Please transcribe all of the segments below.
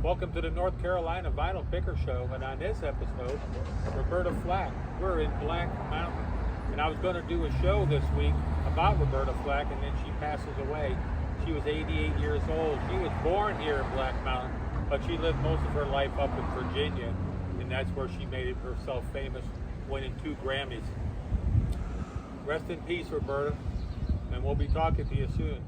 Welcome to the North Carolina Vinyl Picker Show, and on this episode, Reberta Flack. We're in Black Mountain, and I was going to do a show this week about Reberta Flack, and then she passes away. She was 88 years old. She was born here in Black Mountain, but she lived most of her life up in Virginia, and that's where she made herself famous, winning 2 Grammys. Rest in peace, Reberta, and we'll be talking to you soon.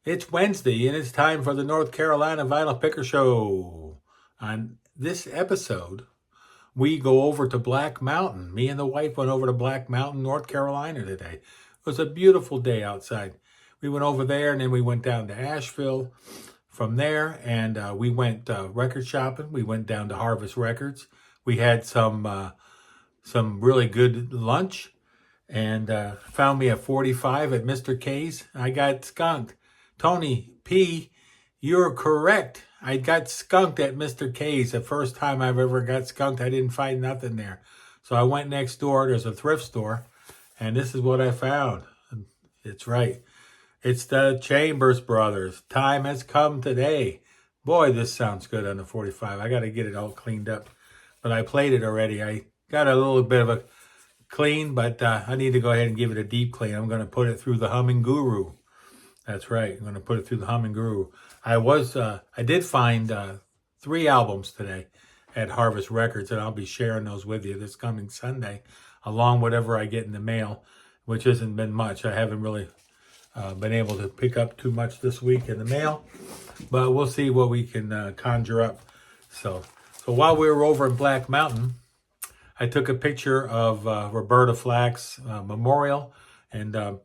It's Wednesday, and it's time for the North Carolina Vinyl Picker Show. On this episode, we go over to Black Mountain. Me and the wife went over to Black Mountain, North Carolina today. It was a beautiful day outside. We went over there, and then we went down to Asheville from there, and we went record shopping. We went down to Harvest Records. We had some really good lunch, and found me a 45 at Mr. K's. I got skunked. Tony P., you're correct. I got skunked at Mr. K's. The first time I've ever got skunked, I didn't find nothing there. So I went next door. There's a thrift store, and this is what I found. It's right. It's the Chambers Brothers. Time has come today. Boy, this sounds good on the 45. I got to get it all cleaned up, but I played it already. I got a little bit of a clean, but I need to go ahead and give it a deep clean. I'm going to put it through the Humming Guru. That's right. I'm going to put it through the Humming Guru. I did find 3 albums today at Harvest Records, and I'll be sharing those with you this coming Sunday, along with whatever I get in the mail, which hasn't been much. I haven't really been able to pick up too much this week in the mail, but we'll see what we can conjure up. So while we were over in Black Mountain, I took a picture of Reberta Flack's memorial, and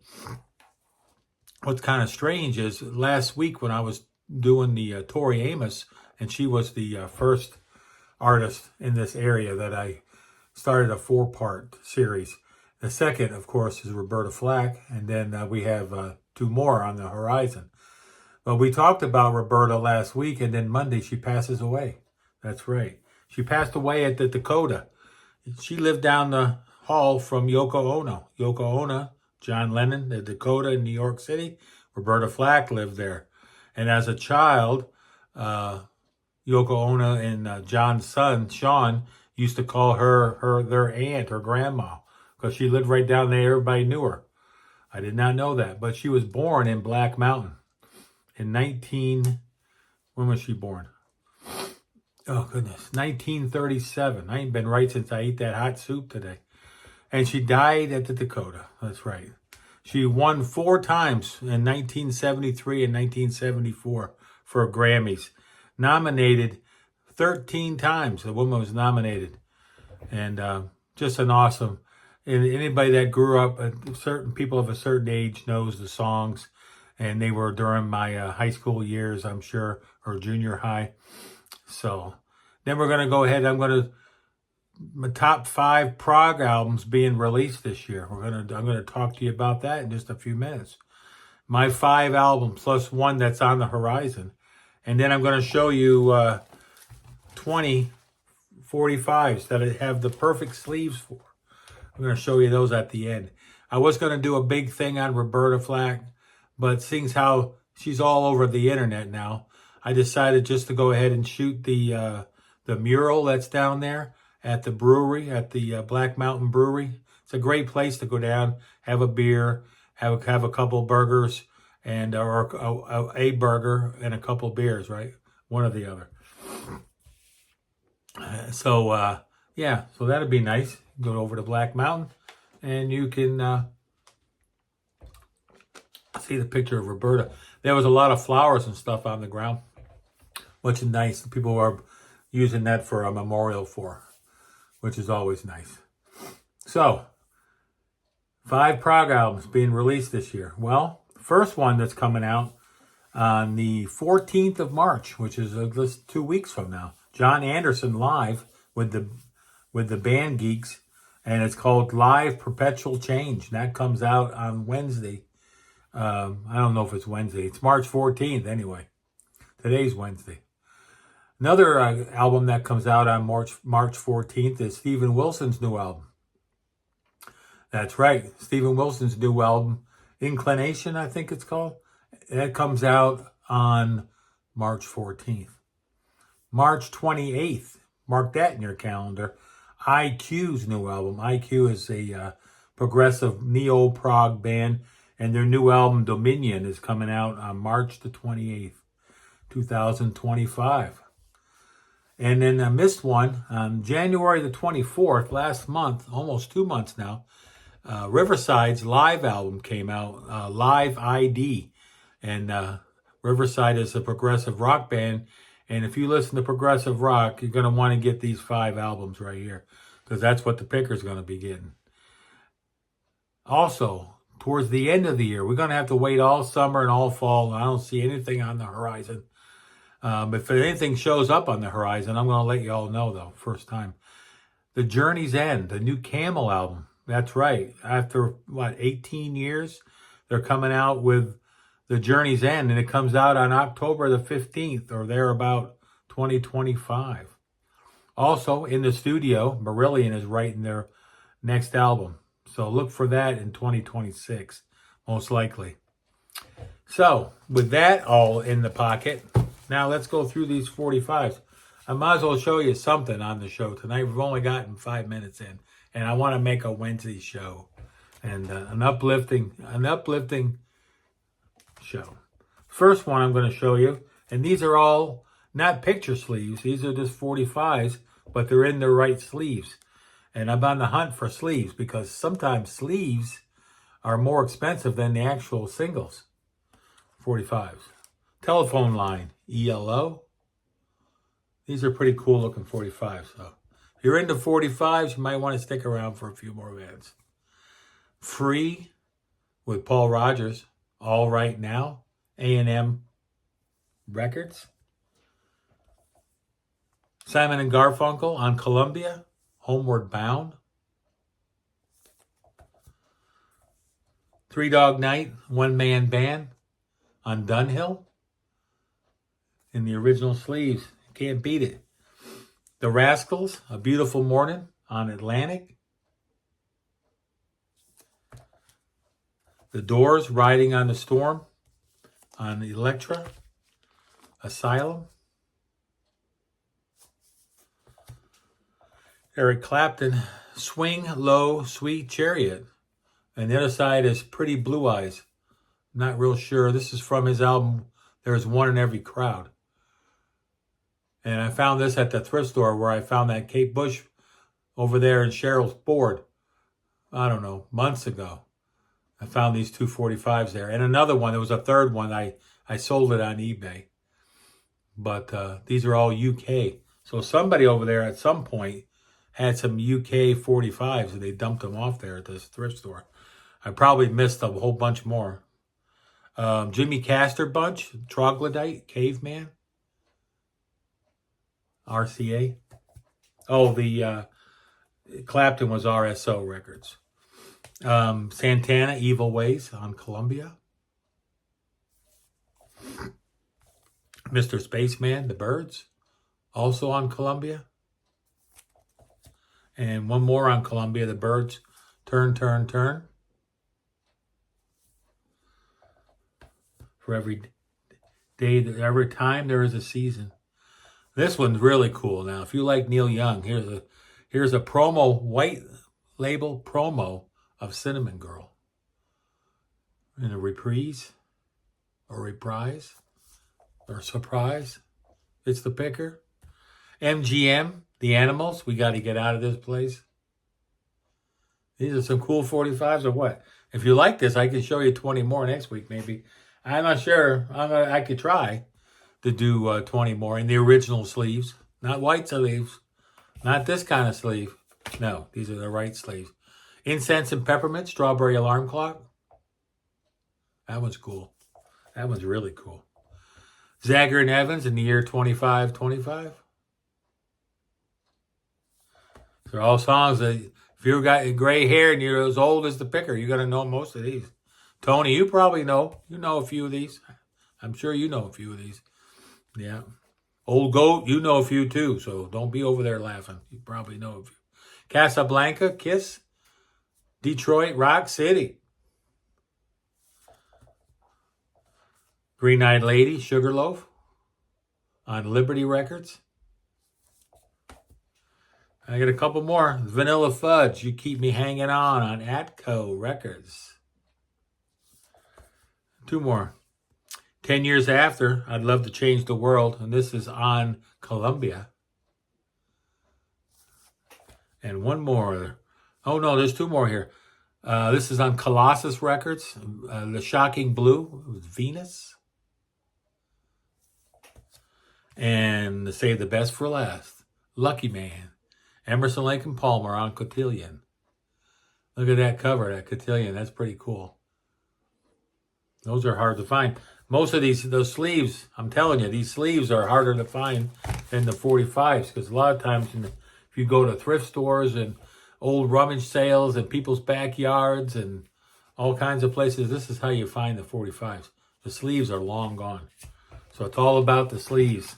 what's kind of strange is last week when I was doing the Tori Amos, and she was the first artist in this area that I started a 4-part series. The second, of course, is Reberta Flack, and then we have 2 more on the horizon. But we talked about Reberta last week, and then Monday she passes away. That's right. She passed away at the Dakota. She lived down the hall from Yoko Ono. Yoko Ono, John Lennon, the Dakota in New York City. Reberta Flack lived there. And as a child, Yoko Ono and John's son, Sean, used to call her their aunt, her grandma, because she lived right down there. Everybody knew her. I did not know that. But she was born in Black Mountain in when was she born? Oh, goodness, 1937. I ain't been right since I ate that hot soup today. And she died at the Dakota. That's right. She won 4 times in 1973 and 1974 for Grammys. Nominated 13 times. The woman was nominated. And just an awesome. And anybody that grew up, certain people of a certain age knows the songs. And they were during my high school years, I'm sure, or junior high. So then we're going to go ahead. I'm going to my top 5 prog albums being released this year. I'm going to talk to you about that in just a few minutes. My 5 albums plus 1 that's on the horizon. And then I'm going to show you 20 45s that I have the perfect sleeves for. I'm going to show you those at the end. I was going to do a big thing on Reberta Flack, but seeing how she's all over the internet now, I decided just to go ahead and shoot the mural that's down there at the brewery, at the Black Mountain Brewery. It's a great place to go down, have a beer, have a couple burgers, and or a burger and a couple beers, right? One or the other. So that'd be nice. Go over to Black Mountain, and you can see the picture of Reberta. There was a lot of flowers and stuff on the ground, which is nice. People are using that for a memorial which is always nice. So, 5 prog albums being released this year. Well, the first one that's coming out on the 14th of March, which is just 2 weeks from now. John Anderson live with the Band Geeks, and it's called Live Perpetual Change. That comes out on Wednesday. I don't know if it's Wednesday. It's March 14th anyway. Today's Wednesday. Another album that comes out on March 14th is Steven Wilson's new album. That's right, Steven Wilson's new album, Inclination, I think it's called. That comes out on March 14th. March 28th, mark that in your calendar, IQ's new album. IQ is a progressive neo-prog band, and their new album, Dominion, is coming out on March the 28th, 2025. And then I missed one on January the 24th, last month, almost 2 months now. Riverside's live album came out, Live ID. And Riverside is a progressive rock band. And if you listen to progressive rock, you're going to want to get these 5 albums right here, because that's what the picker's going to be getting. Also, towards the end of the year, we're going to have to wait all summer and all fall. I don't see anything on the horizon. If anything shows up on the horizon, I'm going to let you all know, though, first time. The Journey's End, the new Camel album. That's right. After, 18 years, they're coming out with The Journey's End, and it comes out on October the 15th, or thereabout, 2025. Also, in the studio, Marillion is writing their next album. So look for that in 2026, most likely. So, with that all in the pocket, now let's go through these 45s. I might as well show you something on the show tonight. We've only gotten 5 minutes in, and I want to make a Wednesday show and an uplifting show. First one I'm going to show you, and these are all not picture sleeves. These are just 45s, but they're in the right sleeves. And I'm on the hunt for sleeves because sometimes sleeves are more expensive than the actual singles. 45s. Telephone Line, ELO. These are pretty cool looking 45s. So if you're into 45s, you might want to stick around for a few more bands. Free with Paul Rogers, All Right Now, A&M Records. Simon and Garfunkel on Columbia, Homeward Bound. Three Dog Night, One Man Band on Dunhill. In the original sleeves, can't beat it. The Rascals, A Beautiful Morning on Atlantic. The Doors, Riding on the Storm on Elektra. Asylum. Eric Clapton, Swing Low, Sweet Chariot. And the other side is Pretty Blue Eyes. Not real sure. This is from his album, There's One in Every Crowd. And I found this at the thrift store where I found that Kate Bush over there in Cheryl's board, I don't know, months ago. I found these 245s there. And another one, there was a third one, I sold it on eBay. But these are all UK. So somebody over there at some point had some UK 45s and they dumped them off there at this thrift store. I probably missed a whole bunch more. Jimmy Castor Bunch, Troglodyte, Caveman. RCA. Oh, the Clapton was RSO Records. Santana, Evil Ways on Columbia. Mr. Spaceman, The Byrds, also on Columbia. And one more on Columbia, The Byrds, Turn, Turn, Turn. For every day, every time there is a season. This one's really cool. Now, if you like Neil Young, here's a promo, white label promo of Cinnamon Girl. In a reprise, or surprise. It's the picker. MGM, The Animals, We Got to Get Out of This Place. These are some cool 45s or what? If you like this, I can show you 20 more next week maybe. I'm not sure. I could try to do 20 more in the original sleeves. Not white sleeves. Not this kind of sleeve. No, these are the right sleeves. Incense and Peppermint, Strawberry Alarm Clock. That one's cool. That one's really cool. Zagger and Evans in the year 2525. They're all songs that if you've got gray hair and you're as old as the picker, you're going to know most of these. Tony, you probably know. You know a few of these. I'm sure you know a few of these. Yeah. Old Goat, you know a few too, so don't be over there laughing. You probably know a few. Casablanca, Kiss. Detroit, Rock City. Green Eyed Lady, Sugarloaf on Liberty Records. I got a couple more. Vanilla Fudge, You Keep Me Hanging on Atco Records. Two more. 10 Years After, I'd Love to Change the World, and this is on Columbia. And one more. Oh, no, there's two more here. This is on Colossus Records. The Shocking Blue with Venus. And to Save the Best for Last, Lucky Man. Emerson, Lake and Palmer on Cotillion. Look at that cover, that Cotillion. That's pretty cool. Those are hard to find. Most of those sleeves, I'm telling you, these sleeves are harder to find than the 45s, because a lot of times if you go to thrift stores and old rummage sales and people's backyards and all kinds of places, this is how you find the 45s. The sleeves are long gone. So it's all about the sleeves,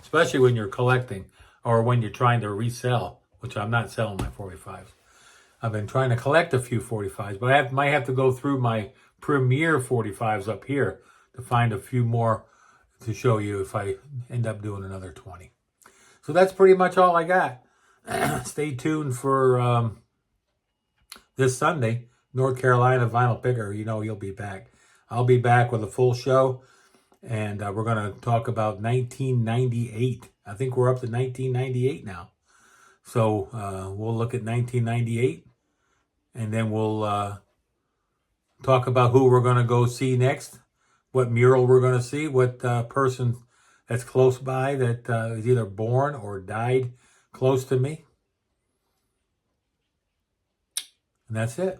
especially when you're collecting or when you're trying to resell, which I'm not selling my 45s. I've been trying to collect a few 45s, but I might have to go through my Premier 45s up here to find a few more to show you if I end up doing another 20. So that's pretty much all I got. Stay tuned for this Sunday, North Carolina Vinyl Picker. You know you'll be back. I'll be back with a full show, and we're going to talk about 1998. I think we're up to 1998 now. So we'll look at 1998, and then we'll talk about who we're going to go see next, what mural we're going to see, what person that's close by that is either born or died close to me. And that's it.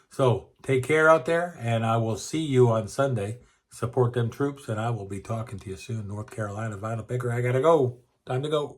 So take care out there, and I will see you on Sunday. Support them troops, and I will be talking to you soon. North Carolina Vinyl Picker. I got to go. Time to go.